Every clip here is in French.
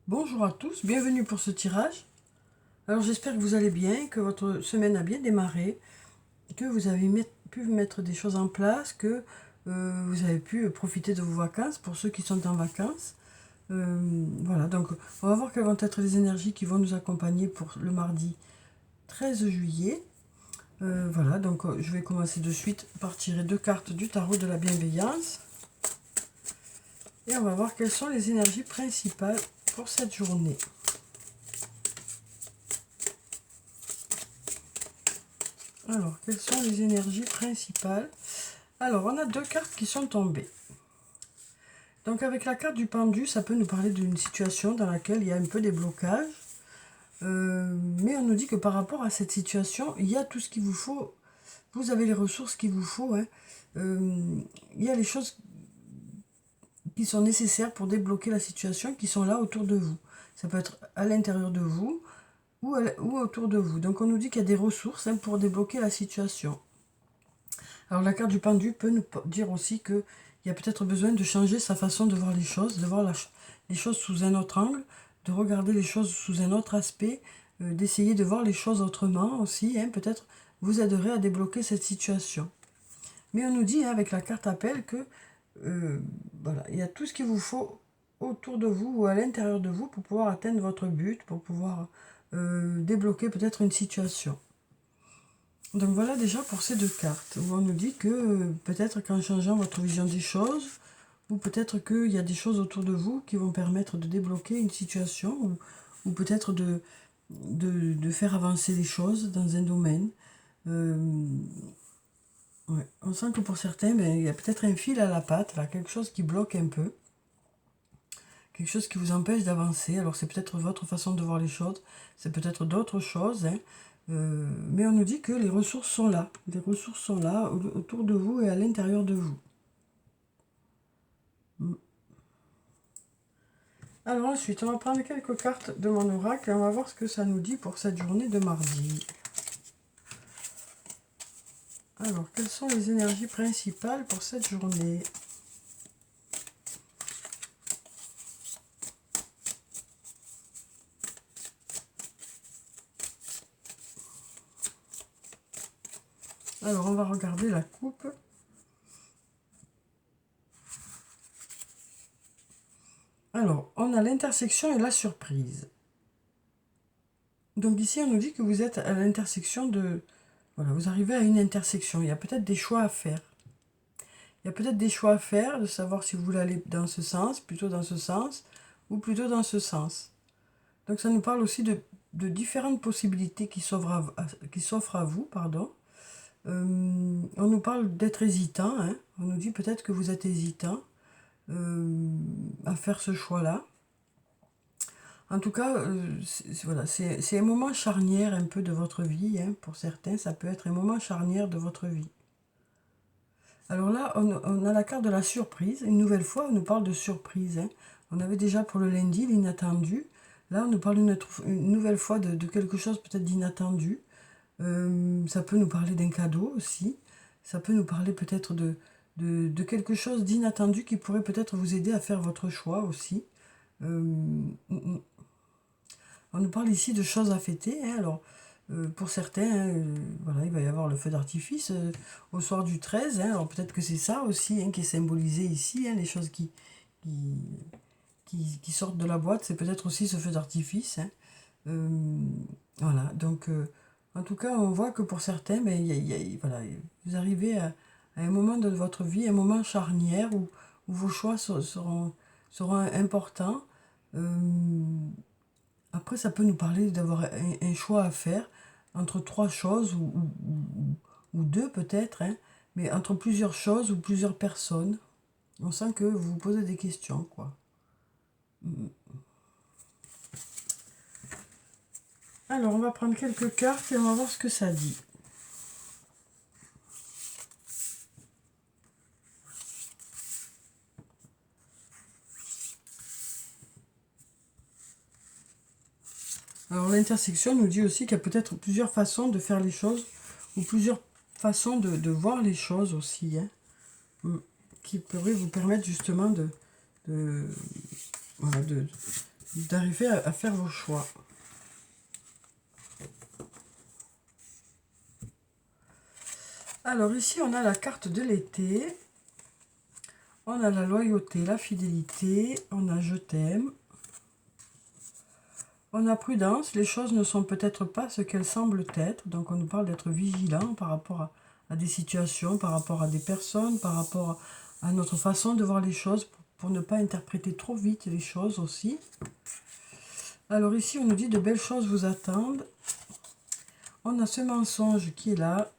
Bonjour à tous, bienvenue pour ce tirage. Alors j'espère que vous allez bien, que votre semaine a bien démarré, que vous avez pu mettre des choses en place, que vous avez pu profiter de vos vacances pour ceux qui sont en vacances. Voilà, donc on va voir quelles vont être les énergies qui vont nous accompagner pour le mardi 13 juillet. Voilà, donc je vais commencer de suite par tirer deux cartes du tarot de la bienveillance. Et on va voir quelles sont les énergies principales pour cette journée. Alors, quelles sont les énergies principales? Alors, on a deux cartes qui sont tombées. Donc, avec la carte du pendu, ça peut nous parler d'une situation dans laquelle il y a un peu des blocages. Mais on nous dit que par rapport à cette situation, il y a tout ce qu'il vous faut. Vous avez les ressources qu'il vous faut. Hein. Il y a les choses qui sont nécessaires pour débloquer la situation, qui sont là autour de vous. Ça peut être à l'intérieur de vous ou autour de vous. Donc, on nous dit qu'il y a des ressources pour débloquer la situation. Alors la carte du pendu peut nous dire aussi qu'il y a peut-être besoin de changer sa façon de voir les choses, de voir les choses sous un autre angle, de regarder les choses sous un autre aspect, d'essayer de voir les choses autrement aussi. Hein, peut-être vous aiderait à débloquer cette situation. Mais on nous dit avec la carte appel que voilà, il y a tout ce qu'il vous faut autour de vous ou à l'intérieur de vous pour pouvoir atteindre votre but, pour pouvoir débloquer peut-être une situation. Donc voilà déjà pour ces deux cartes, où on nous dit que peut-être qu'en changeant votre vision des choses, ou peut-être qu'il y a des choses autour de vous qui vont permettre de débloquer une situation, ou peut-être de faire avancer les choses dans un domaine. Ouais. On sent que pour certains, il y a peut-être un fil à la patte, là, quelque chose qui bloque un peu, quelque chose qui vous empêche d'avancer. Alors c'est peut-être votre façon de voir les choses, c'est peut-être d'autres choses, hein. Mais on nous dit que les ressources sont là. Les ressources sont là, autour de vous et à l'intérieur de vous. Alors ensuite, on va prendre quelques cartes de mon oracle et on va voir ce que ça nous dit pour cette journée de mardi. Alors, quelles sont les énergies principales pour cette journée? Alors, on va regarder la coupe. Alors, on a l'intersection et la surprise. Donc ici, on nous dit que vous êtes à l'intersection de... Voilà, vous arrivez à une intersection. Il y a peut-être des choix à faire. Il y a peut-être des choix à faire, de savoir si vous voulez aller dans ce sens, plutôt dans ce sens, ou plutôt dans ce sens. Donc ça nous parle aussi de différentes possibilités qui s'offrent à vous. Pardon. On nous parle d'être hésitant. Hein. On nous dit peut-être que vous êtes hésitant à faire ce choix-là. En tout cas, voilà, c'est un moment charnière un peu de votre vie. Hein. Pour certains, ça peut être un moment charnière de votre vie. Alors là, on a la carte de la surprise. Une nouvelle fois, on nous parle de surprise. Hein. On avait déjà pour le lundi l'inattendu. Là, on nous parle une nouvelle fois de quelque chose peut-être d'inattendu. Ça peut nous parler d'un cadeau aussi. Ça peut nous parler peut-être de quelque chose d'inattendu qui pourrait peut-être vous aider à faire votre choix aussi. On nous parle ici de choses à fêter. Hein. Alors, pour certains, hein, voilà, il va y avoir le feu d'artifice au soir du 13. Hein. Alors, peut-être que c'est ça aussi hein, qui est symbolisé ici. Hein, les choses qui sortent de la boîte, c'est peut-être aussi ce feu d'artifice. Hein. Voilà, donc, en tout cas, on voit que pour certains, voilà, vous arrivez à un moment de votre vie, un moment charnière où vos choix seront importants. Après, ça peut nous parler d'avoir un choix à faire entre trois choses ou deux peut-être, hein, mais entre plusieurs choses ou plusieurs personnes. On sent que vous vous posez des questions, quoi. Alors, on va prendre quelques cartes et on va voir ce que ça dit. Alors, l'intersection nous dit aussi qu'il y a peut-être plusieurs façons de faire les choses ou plusieurs façons de voir les choses aussi, hein, qui pourraient vous permettre justement voilà, d'arriver à faire vos choix. Alors ici, on a la carte de l'été. On a la loyauté, la fidélité. On a je t'aime. On a prudence. Les choses ne sont peut-être pas ce qu'elles semblent être. Donc on nous parle d'être vigilant par rapport à des situations, par rapport à des personnes, par rapport à notre façon de voir les choses, pour ne pas interpréter trop vite les choses aussi. Alors ici, on nous dit de belles choses vous attendent. On a ce mensonge qui est là.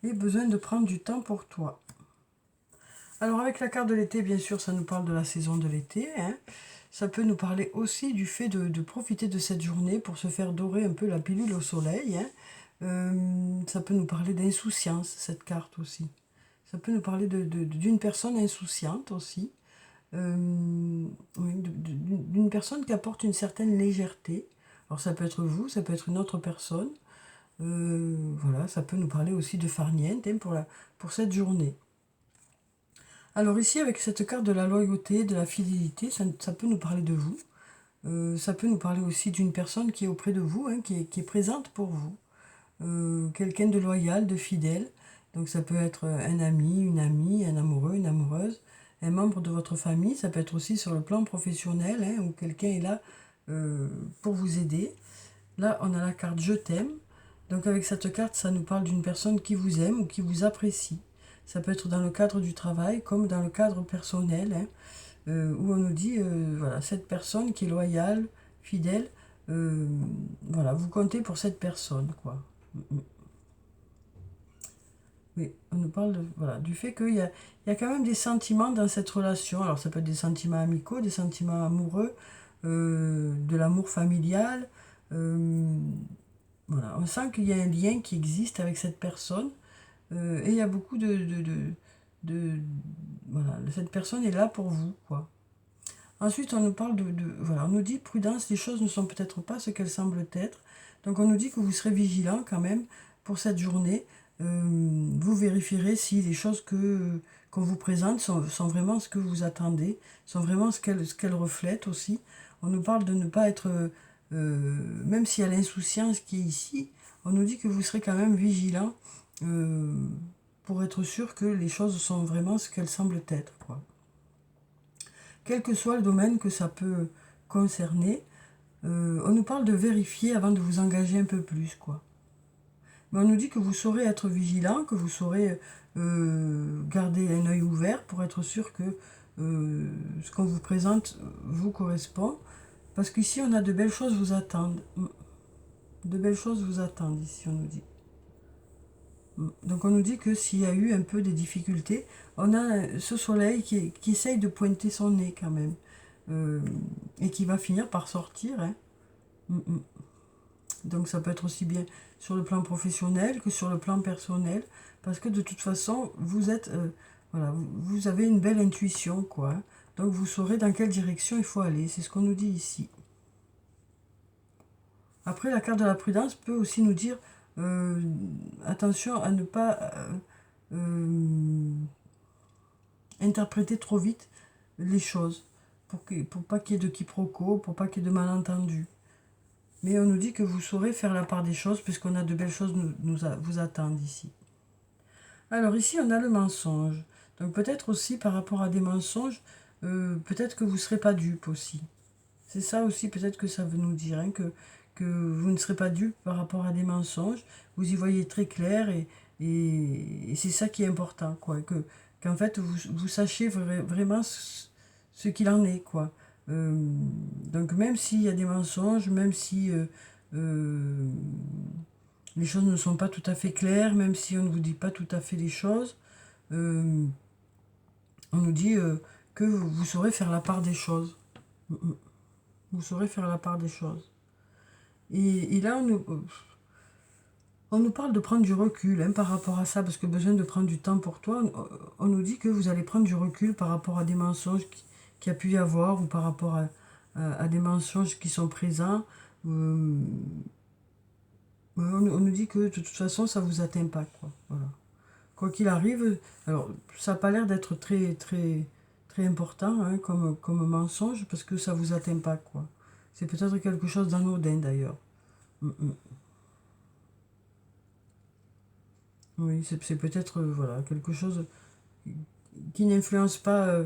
Et besoin de prendre du temps pour toi. Alors avec la carte de l'été, bien sûr, ça nous parle de la saison de l'été. Hein. Ça peut nous parler aussi du fait de profiter de cette journée pour se faire dorer un peu la pilule au soleil. Hein. Ça peut nous parler d'insouciance, cette carte aussi. Ça peut nous parler d'une personne insouciante aussi. Oui, d'une personne qui apporte une certaine légèreté. Alors ça peut être vous, ça peut être une autre personne. Voilà, ça peut nous parler aussi de farniente hein, pour cette journée. Alors ici, avec cette carte de la loyauté, de la fidélité, ça peut nous parler de vous. Ça peut nous parler aussi d'une personne qui est auprès de vous, hein, qui est présente pour vous. Quelqu'un de loyal, de fidèle. Donc ça peut être un ami, une amie, un amoureux, une amoureuse, un membre de votre famille. Ça peut être aussi sur le plan professionnel, hein, où quelqu'un est là pour vous aider. Là, on a la carte je t'aime. Donc avec cette carte, ça nous parle d'une personne qui vous aime ou qui vous apprécie. Ça peut être dans le cadre du travail comme dans le cadre personnel, hein, où on nous dit, voilà, cette personne qui est loyale, fidèle, voilà, vous comptez pour cette personne, quoi. Oui, on nous parle voilà, du fait qu'il y a quand même des sentiments dans cette relation. Alors ça peut être des sentiments amicaux, des sentiments amoureux, de l'amour familial. Voilà, on sent qu'il y a un lien qui existe avec cette personne. Et il y a beaucoup de- voilà, cette personne est là pour vous, quoi. Ensuite, on nous parle voilà, on nous dit prudence, les choses ne sont peut-être pas ce qu'elles semblent être. Donc on nous dit que vous serez vigilant quand même pour cette journée. Vous vérifierez si les choses qu'on vous présente sont vraiment ce que vous attendez, sont vraiment ce qu'elles reflètent aussi. On nous parle de ne pas être, même s'il y a l'insouciance qui est ici, on nous dit que vous serez quand même vigilant euh, pour être sûr que les choses sont vraiment ce qu'elles semblent être, quoi. Quel que soit le domaine que ça peut concerner, on nous parle de vérifier avant de vous engager un peu plus, quoi. Mais on nous dit que vous saurez être vigilant, que vous saurez garder un œil ouvert pour être sûr que ce qu'on vous présente vous correspond. Parce qu'ici, on a de belles choses vous attendent. De belles choses vous attendent, ici, on nous dit. Donc on nous dit que s'il y a eu un peu des difficultés, on a ce soleil qui essaye de pointer son nez quand même. Et qui va finir par sortir. Hein. Donc ça peut être aussi bien sur le plan professionnel que sur le plan personnel. Parce que de toute façon, vous êtes... voilà, vous avez une belle intuition, quoi. Hein. Donc vous saurez dans quelle direction il faut aller. C'est ce qu'on nous dit ici. Après, la carte de la prudence peut aussi nous dire attention à ne pas interpréter trop vite les choses pour pas qu'il y ait de quiproquos, pour pas qu'il y ait de malentendus. Mais on nous dit que vous saurez faire la part des choses puisqu'on a de belles choses vous attendent ici. Alors ici, on a le mensonge. Donc peut-être aussi par rapport à des mensonges, peut-être que vous ne serez pas dupe aussi. C'est ça aussi peut-être que ça veut nous dire, hein, que vous ne serez pas dupe par rapport à des mensonges. Vous y voyez très clair et c'est ça qui est important, quoi. Qu'en fait, vous sachiez vraiment ce qu'il en est, quoi. Donc même s'il y a des mensonges, même si les choses ne sont pas tout à fait claires, même si on ne vous dit pas tout à fait les choses, on nous dit que vous saurez faire la part des choses. Vous saurez faire la part des choses. Et là, on nous parle de prendre du recul hein, par rapport à ça, parce que besoin de prendre du temps pour toi, on nous dit que vous allez prendre du recul par rapport à des mensonges qui a pu y avoir, ou par rapport à des mensonges qui sont présents. On nous dit que de toute façon, ça ne vous atteint pas, quoi. Voilà. Quoi qu'il arrive, alors ça n'a pas l'air d'être très très important hein, comme mensonge, parce que ça vous atteint pas, quoi. C'est peut-être quelque chose d'anodin, d'ailleurs. Oui, c'est peut-être voilà, quelque chose qui n'influence pas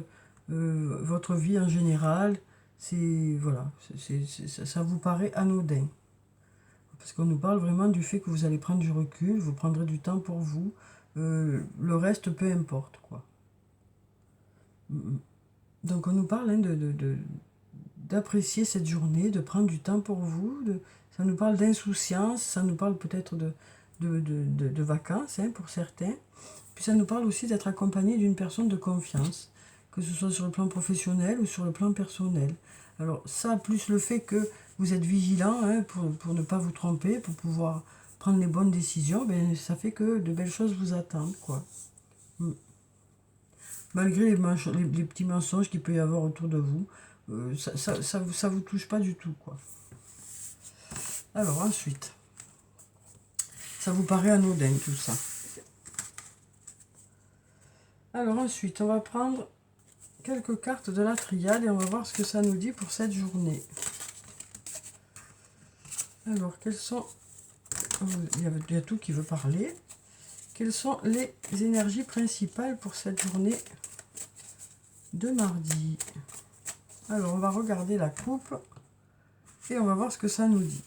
votre vie en général. C'est voilà, ça vous paraît anodin. Parce qu'on nous parle vraiment du fait que vous allez prendre du recul, vous prendrez du temps pour vous. Le reste, peu importe, quoi. Donc on nous parle hein, d'apprécier cette journée, de prendre du temps pour vous. Ça nous parle d'insouciance, ça nous parle peut-être de vacances hein, pour certains. Puis ça nous parle aussi d'être accompagné d'une personne de confiance, que ce soit sur le plan professionnel ou sur le plan personnel. Alors ça, plus le fait que vous êtes vigilant hein, pour ne pas vous tromper, pour pouvoir prendre les bonnes décisions, ben, ça fait que de belles choses vous attendent, quoi. Malgré les petits mensonges qu'il peut y avoir autour de vous, ça vous touche pas du tout, quoi. Alors ensuite, ça vous paraît anodin tout ça. Alors ensuite, on va prendre quelques cartes de la triade et on va voir ce que ça nous dit pour cette journée. Alors, quels sont... Il y a tout qui veut parler. Quelles sont les énergies principales pour cette journée de mardi? Alors, on va regarder la coupe et on va voir ce que ça nous dit.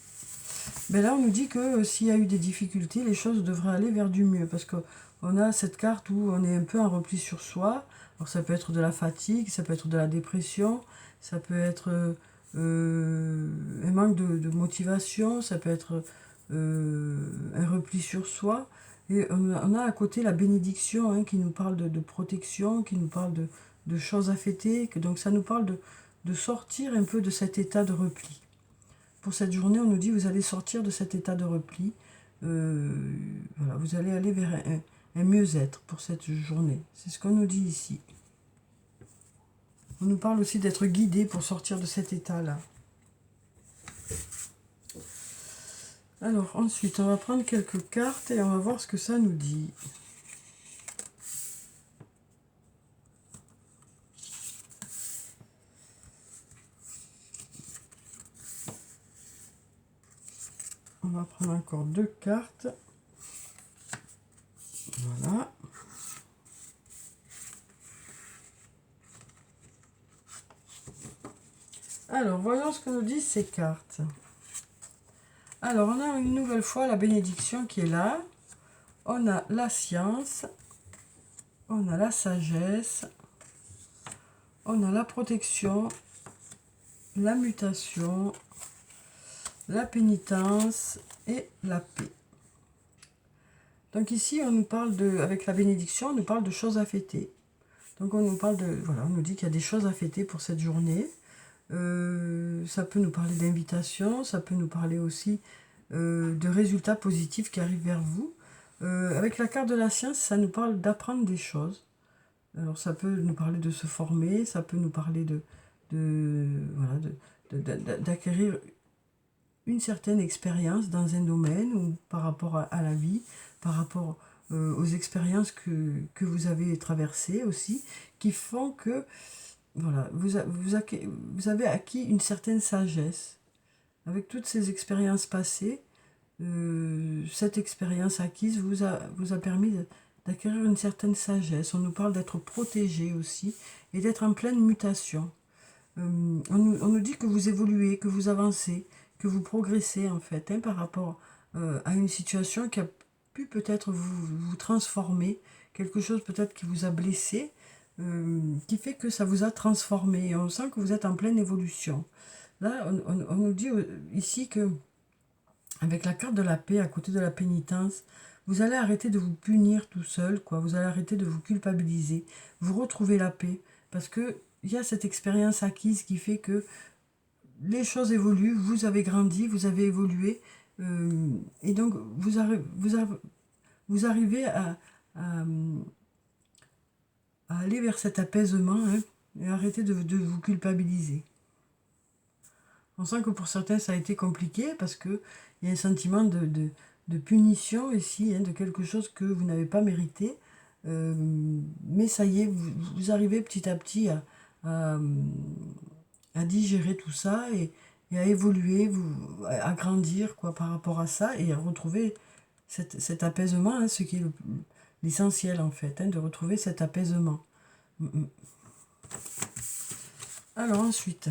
Ben là, on nous dit que s'il y a eu des difficultés, les choses devraient aller vers du mieux. Parce qu'on a cette carte où on est un peu en repli sur soi. Alors, ça peut être de la fatigue, ça peut être de la dépression, ça peut être un manque de motivation, ça peut être un repli sur soi. Et on a à côté la bénédiction hein, qui nous parle de protection, qui nous parle de choses à fêter. Donc, ça nous parle de sortir un peu de cet état de repli. Pour cette journée, on nous dit vous allez sortir de cet état de repli. Voilà, vous allez aller vers un mieux-être pour cette journée. C'est ce qu'on nous dit ici. On nous parle aussi d'être guidé pour sortir de cet état-là. Alors, ensuite, on va prendre quelques cartes et on va voir ce que ça nous dit. On va prendre encore 2 cartes. Voilà. Alors, voyons ce que nous disent ces cartes. Alors, on a une nouvelle fois la bénédiction qui est là. On a la science. On a la sagesse. On a la protection. La mutation. La pénitence et la paix. Donc ici, on nous parle avec la bénédiction, on nous parle de choses à fêter. Donc on nous parle voilà, on nous dit qu'il y a des choses à fêter pour cette journée. Ça peut nous parler d'invitation, ça peut nous parler aussi de résultats positifs qui arrivent vers vous. Avec la carte de la science, ça nous parle d'apprendre des choses. Alors ça peut nous parler de se former, ça peut nous parler d'acquérir une certaine expérience dans un domaine ou par rapport à la vie, par rapport aux expériences que vous avez traversées aussi, qui font que voilà, vous avez acquis une certaine sagesse. Avec toutes ces expériences passées, cette expérience acquise vous a permis d'acquérir une certaine sagesse. On nous parle d'être protégé aussi et d'être en pleine mutation. On nous dit que vous évoluez, que vous avancez, que vous progressez en fait hein, par rapport à une situation qui a pu peut-être vous transformer, quelque chose peut-être qui vous a blessé, qui fait que ça vous a transformé. Et on sent que vous êtes en pleine évolution. Là, on nous dit ici que avec la carte de la paix à côté de la pénitence, vous allez arrêter de vous punir tout seul, quoi. Vous allez arrêter de vous culpabiliser, vous retrouvez la paix, parce que il y a cette expérience acquise qui fait que les choses évoluent, vous avez grandi, vous avez évolué, et donc vous arrivez à aller vers cet apaisement hein, et arrêter de vous culpabiliser. On sent que pour certains ça a été compliqué parce qu'il y a un sentiment de punition ici, hein, de quelque chose que vous n'avez pas mérité, mais ça y est, vous arrivez petit à petit à, à digérer tout ça et à évoluer, à grandir quoi, par rapport à ça et à retrouver cet apaisement, hein, ce qui est l'essentiel en fait, hein, de retrouver cet apaisement. Alors ensuite,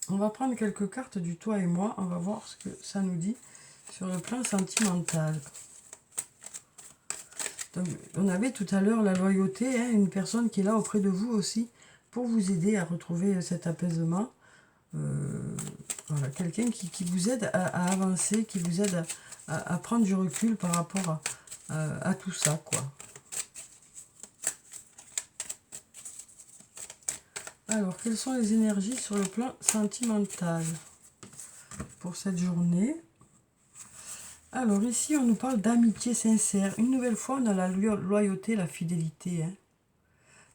on va prendre quelques cartes du toi et moi, on va voir ce que ça nous dit sur le plan sentimental. Donc, on avait tout à l'heure la loyauté, hein, une personne qui est là auprès de vous aussi pour vous aider à retrouver cet apaisement. Voilà, quelqu'un qui vous aide à avancer, qui vous aide à prendre du recul par rapport à tout ça, quoi. Alors, quelles sont les énergies sur le plan sentimental pour cette journée? Alors, ici, on nous parle d'amitié sincère. Une nouvelle fois, on a la loyauté, la fidélité. Hein.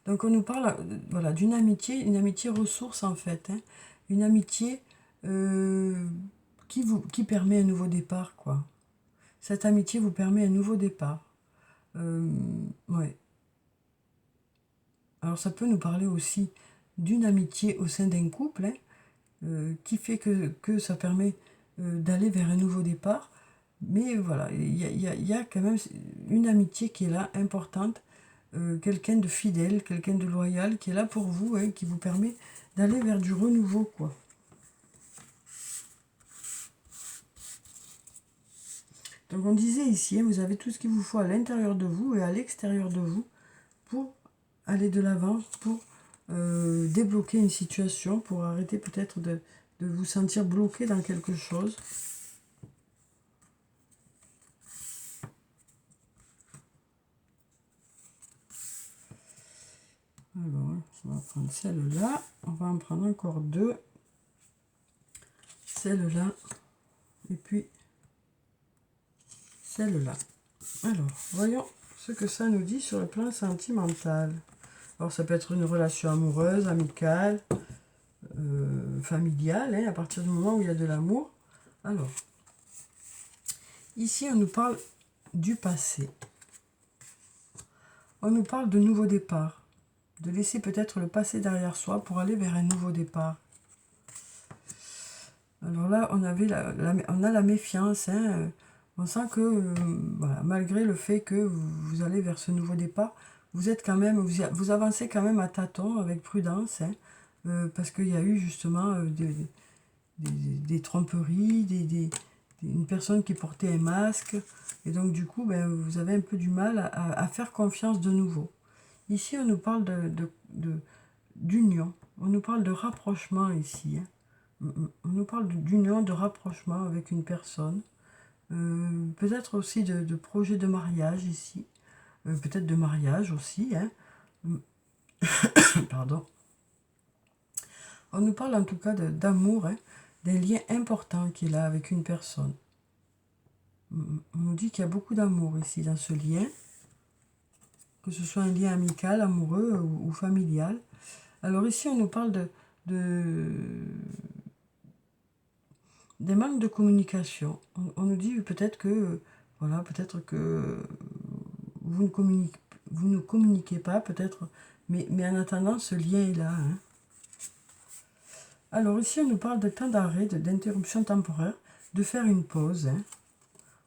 Donc, on nous parle voilà, d'une amitié, une amitié ressource, en fait. Hein. Une amitié qui permet un nouveau départ, quoi. Cette amitié vous permet un nouveau départ. Ouais. Alors, ça peut nous parler aussi d'une amitié au sein d'un couple, hein, qui fait que ça permet d'aller vers un nouveau départ. Mais voilà, il y a quand même une amitié qui est là, importante, quelqu'un de fidèle, quelqu'un de loyal, qui est là pour vous, hein, qui vous permet d'aller vers du renouveau, quoi. Donc on disait ici, hein, vous avez tout ce qu'il vous faut à l'intérieur de vous et à l'extérieur de vous pour aller de l'avant, pour débloquer une situation, pour arrêter peut-être de vous sentir bloqué dans quelque chose. Alors, on va prendre celle-là. On va en prendre encore deux. Celle-là. Et puis, celle-là. Alors, voyons ce que ça nous dit sur le plan sentimental. Alors, ça peut être une relation amoureuse, amicale, familiale, hein, à partir du moment où il y a de l'amour. Alors, ici, on nous parle du passé. On nous parle de nouveau départ. De laisser peut-être le passé derrière soi pour aller vers un nouveau départ. Alors là, on a la méfiance. Hein, on sent que, voilà, malgré le fait que vous allez vers ce nouveau départ, vous êtes quand même, vous avancez quand même à tâtons, avec prudence, hein, parce qu'il y a eu justement des tromperies, une personne qui portait un masque, et donc du coup, ben, vous avez un peu du mal à faire confiance de nouveau. Ici, on nous parle d'union, on nous parle de rapprochement ici, hein. On nous parle d'union, de rapprochement avec une personne, peut-être aussi de projet de mariage ici, peut-être de mariage aussi, hein. Pardon. On nous parle en tout cas d'amour, hein, d'un lien important qu'il a avec une personne. On nous dit qu'il y a beaucoup d'amour ici dans ce lien, que ce soit un lien amical, amoureux ou familial. Alors ici, on nous parle des manques de communication. On nous dit peut-être que, voilà, peut-être que vous ne communiquez pas, peut-être, mais en attendant, ce lien est là. Hein. Alors ici, on nous parle de temps d'arrêt, d'interruption temporaire, de faire une pause. Hein.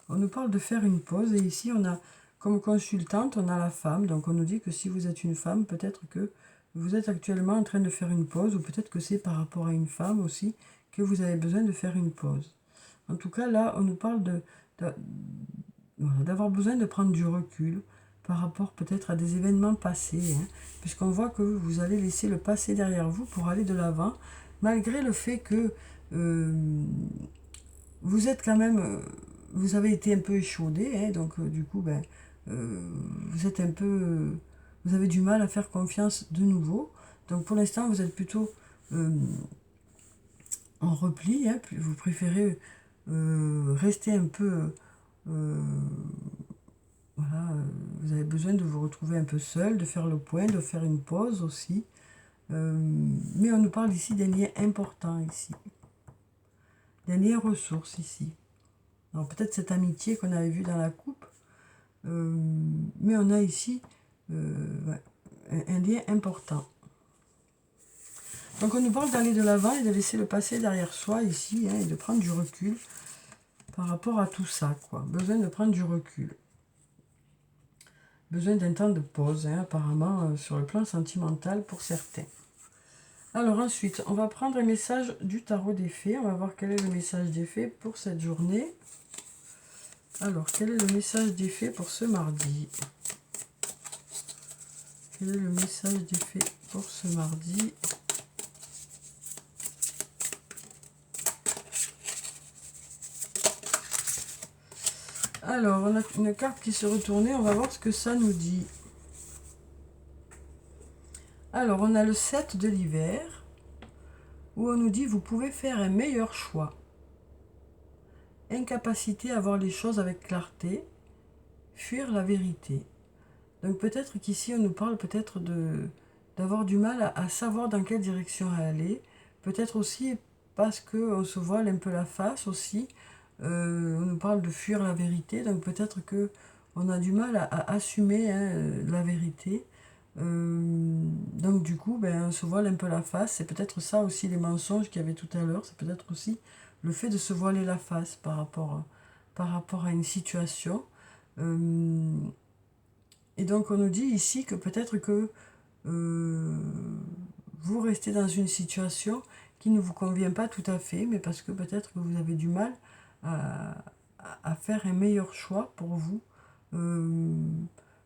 On nous parle de faire une pause, et ici, on a, comme consultante, on a la femme. Donc on nous dit que si vous êtes une femme, peut-être que vous êtes actuellement en train de faire une pause, ou peut-être que c'est par rapport à une femme aussi, que vous avez besoin de faire une pause. En tout cas, là, on nous parle d'avoir besoin de prendre du recul par rapport peut-être à des événements passés, hein, puisqu'on voit que vous allez laisser le passé derrière vous pour aller de l'avant, malgré le fait que vous êtes quand même, vous avez été un peu échaudé, hein, donc du coup, ben, vous êtes un peu, vous avez du mal à faire confiance de nouveau. Donc pour l'instant, vous êtes plutôt en repli, hein, vous préférez rester un peu, voilà, vous avez besoin de vous retrouver un peu seul, de faire le point, de faire une pause aussi. Mais on nous parle ici d'un lien important ici, d'un lien ressource ici. Alors peut-être cette amitié qu'on avait vue dans la coupe, mais on a ici ouais, un lien important. Donc on nous parle d'aller de l'avant et de laisser le passé derrière soi ici, hein, et de prendre du recul par rapport à tout ça, quoi. Besoin de prendre du recul. Besoin d'un temps de pause, hein, apparemment, sur le plan sentimental pour certains. Alors ensuite, on va prendre un message du tarot des fées. On va voir quel est le message des fées pour cette journée. Alors, quel est le message des fées pour ce mardi? Quel est le message des fées pour ce mardi? Alors, on a une carte qui se retournait. On va voir ce que ça nous dit. Alors, on a le 7 de l'hiver, où on nous dit « Vous pouvez faire un meilleur choix. Incapacité à voir les choses avec clarté, fuir la vérité. » Donc peut-être qu'ici, on nous parle peut-être d'avoir du mal à savoir dans quelle direction aller. Peut-être aussi parce qu'on se voile un peu la face aussi. On nous parle de fuir la vérité. Donc peut-être qu'on a du mal à assumer, hein, la vérité. Donc du coup, ben, on se voile un peu la face. C'est peut-être ça aussi les mensonges qu'il y avait tout à l'heure. C'est peut-être aussi le fait de se voiler la face par rapport à une situation. Et donc on nous dit ici que peut-être que vous restez dans une situation qui ne vous convient pas tout à fait, mais parce que peut-être que vous avez du mal à faire un meilleur choix pour vous.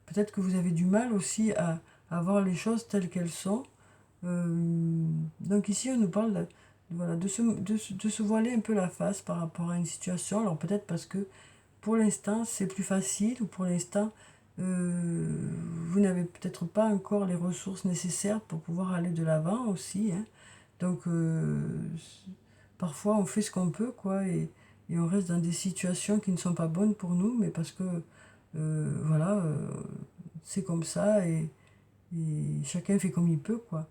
Peut-être que vous avez du mal aussi à voir les choses telles qu'elles sont. Donc ici on nous parle voilà, de se voiler un peu la face par rapport à une situation. Alors peut-être parce que pour l'instant c'est plus facile, ou pour l'instant vous n'avez peut-être pas encore les ressources nécessaires pour pouvoir aller de l'avant aussi, hein. Donc parfois on fait ce qu'on peut, quoi, et on reste dans des situations qui ne sont pas bonnes pour nous, mais parce que voilà, c'est comme ça, et chacun fait comme il peut, quoi.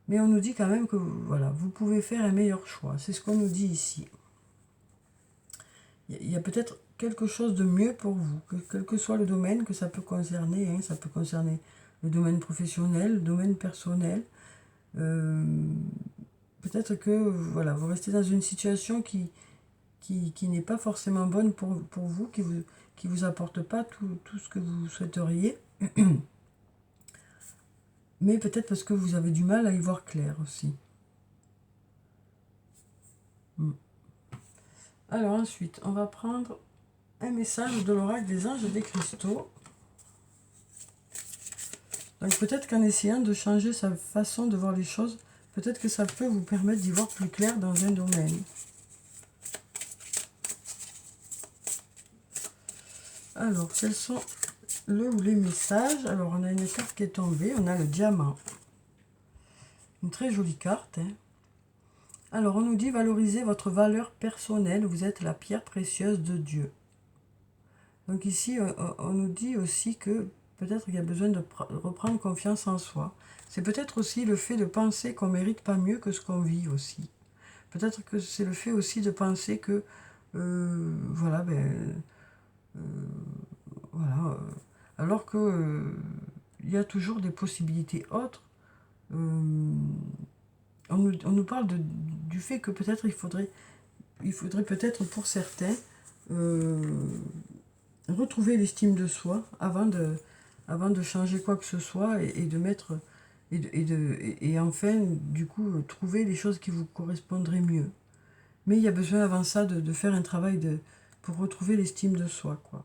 Mais on nous dit quand même que voilà, vous pouvez faire un meilleur choix. C'est ce qu'on nous dit ici. Il y a peut-être quelque chose de mieux pour vous, quel que soit le domaine que ça peut concerner, hein. Ça peut concerner le domaine professionnel, le domaine personnel. Peut-être que voilà, vous restez dans une situation qui n'est pas forcément bonne pour vous, qui vous apporte pas tout ce que vous souhaiteriez. Mais peut-être parce que vous avez du mal à y voir clair aussi. Alors ensuite, on va prendre un message de l'oracle des anges et des cristaux. Donc peut-être qu'en essayant de changer sa façon de voir les choses, peut-être que ça peut vous permettre d'y voir plus clair dans un domaine. Alors, quels sont le ou les messages? Alors, on a une carte qui est tombée, on a le diamant. Une très jolie carte, hein. Alors, on nous dit valoriser votre valeur personnelle, vous êtes la pierre précieuse de Dieu. Donc ici, on nous dit aussi que peut-être qu'il y a besoin de reprendre confiance en soi. C'est peut-être aussi le fait de penser qu'on ne mérite pas mieux que ce qu'on vit aussi. Peut-être que c'est le fait aussi de penser que, voilà, voilà, alors que il y a toujours des possibilités autres. On nous parle du fait que peut-être il faudrait peut-être pour certains retrouver l'estime de soi avant de changer quoi que ce soit, et de mettre et enfin du coup trouver les choses qui vous correspondraient mieux. Mais il y a besoin avant ça de faire un travail pour retrouver l'estime de soi, quoi.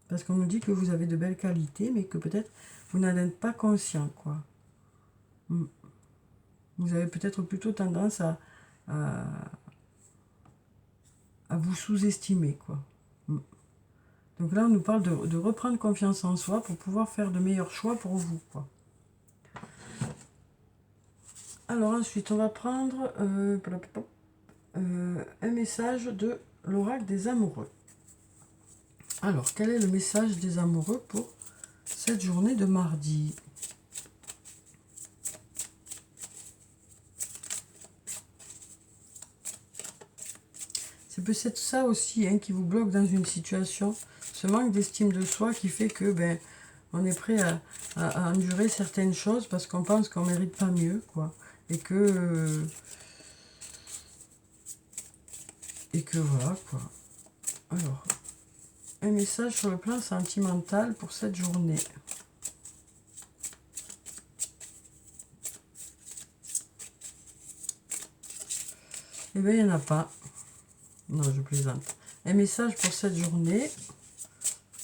Parce qu'on nous dit que vous avez de belles qualités, mais que peut-être vous n'en êtes pas conscient, quoi. Vous avez peut-être plutôt tendance à vous sous-estimer, quoi. Donc là, on nous parle de reprendre confiance en soi pour pouvoir faire de meilleurs choix pour vous, quoi. Alors ensuite, on va prendre un message de l'oracle des amoureux. Alors, quel est le message des amoureux pour cette journée de mardi? C'est peut-être ça aussi, hein, qui vous bloque dans une situation, ce manque d'estime de soi qui fait que on est prêt à endurer certaines choses parce qu'on pense qu'on mérite pas mieux, quoi. Et que voilà, quoi. Alors, un message sur le plan sentimental pour cette journée. Eh bien, il n'y en a pas. Non, je plaisante. Un message pour cette journée.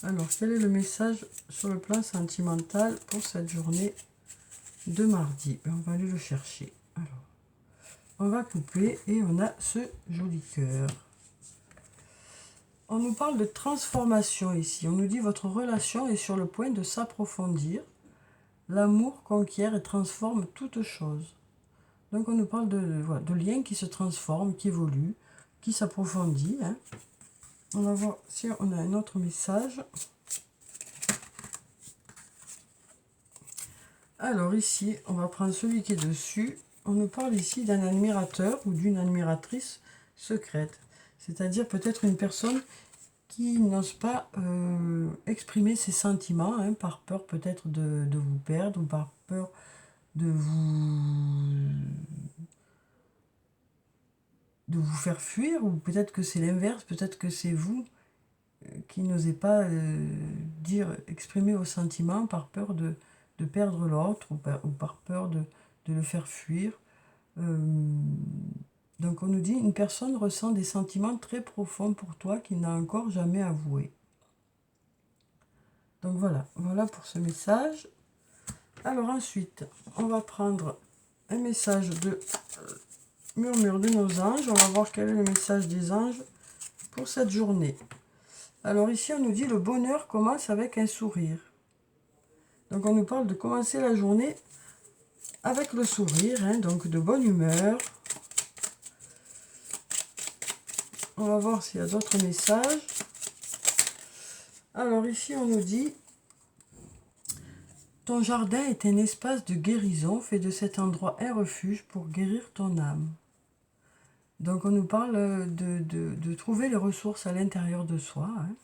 Alors, quel est le message sur le plan sentimental pour cette journée de mardi? On va aller le chercher. Alors, on va couper et on a ce joli cœur. On nous parle de transformation ici. On nous dit votre relation est sur le point de s'approfondir. L'amour conquiert et transforme toute chose. Donc on nous parle de liens qui se transforment, qui évoluent, qui s'approfondissent. Hein. On va voir si on a un autre message. Alors ici, on va prendre celui qui est dessus. On nous parle ici d'un admirateur ou d'une admiratrice secrète. C'est-à-dire peut-être une personne qui n'ose pas exprimer ses sentiments, hein, par peur peut-être de vous perdre ou par peur de vous faire fuir, ou peut-être que c'est l'inverse, peut-être que c'est vous qui n'osez pas exprimer vos sentiments par peur de perdre l'autre ou par peur de le faire fuir. Donc on nous dit, une personne ressent des sentiments très profonds pour toi qu'il n'a encore jamais avoués. Donc voilà pour ce message. Alors ensuite, on va prendre un message de murmure de nos anges. On va voir quel est le message des anges pour cette journée. Alors ici, on nous dit, le bonheur commence avec un sourire. Donc on nous parle de commencer la journée avec le sourire, hein, donc de bonne humeur. On va voir s'il y a d'autres messages. Alors ici, on nous dit, ton jardin est un espace de guérison, fais de cet endroit un refuge pour guérir ton âme. Donc on nous parle de trouver les ressources à l'intérieur de soi. Hein,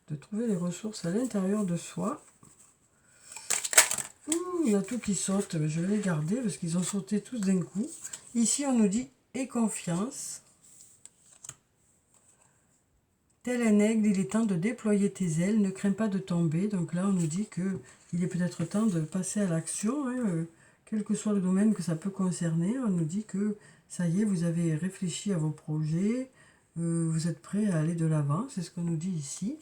de trouver les ressources à l'intérieur de soi. Ouh, il y a tout qui saute, je vais les garder parce qu'ils ont sauté tous d'un coup. Ici, on nous dit « Aie confiance ». Tel un aigle, il est temps de déployer tes ailes, ne crains pas de tomber. Donc là, on nous dit qu'il est peut-être temps de passer à l'action, hein, quel que soit le domaine que ça peut concerner. On nous dit que ça y est, vous avez réfléchi à vos projets, vous êtes prêt à aller de l'avant, c'est ce qu'on nous dit ici.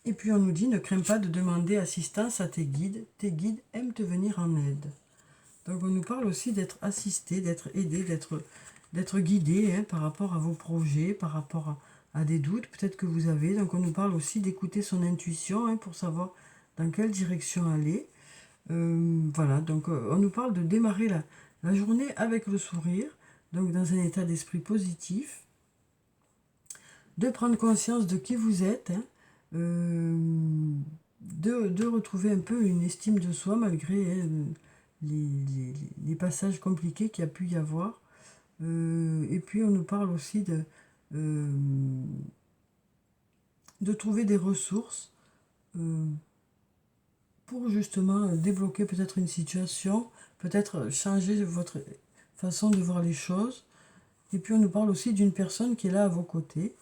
Et puis on nous dit, ne crains pas de demander assistance à tes guides aiment te venir en aide. Donc on nous parle aussi d'être assisté, d'être aidé, d'être guidé, hein, par rapport à vos projets, par rapport à des doutes peut-être que vous avez. Donc on nous parle aussi d'écouter son intuition, hein, pour savoir dans quelle direction aller. Voilà, donc on nous parle de démarrer la journée avec le sourire, donc dans un état d'esprit positif, de prendre conscience de qui vous êtes, hein, de retrouver un peu une estime de soi malgré, hein, les passages compliqués qu'il y a pu y avoir. Et puis on nous parle aussi de trouver des ressources pour justement débloquer peut-être une situation, peut-être changer votre façon de voir les choses. Et puis on nous parle aussi d'une personne qui est là à vos côtés,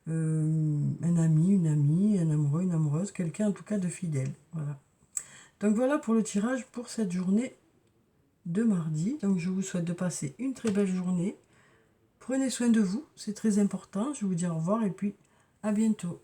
un ami, une amie, un amoureux, une amoureuse, quelqu'un en tout cas de fidèle. Voilà. Donc voilà pour le tirage pour cette journée de mardi. Donc je vous souhaite de passer une très belle journée. Prenez soin de vous, c'est très important. Je vous dis au revoir et puis à bientôt.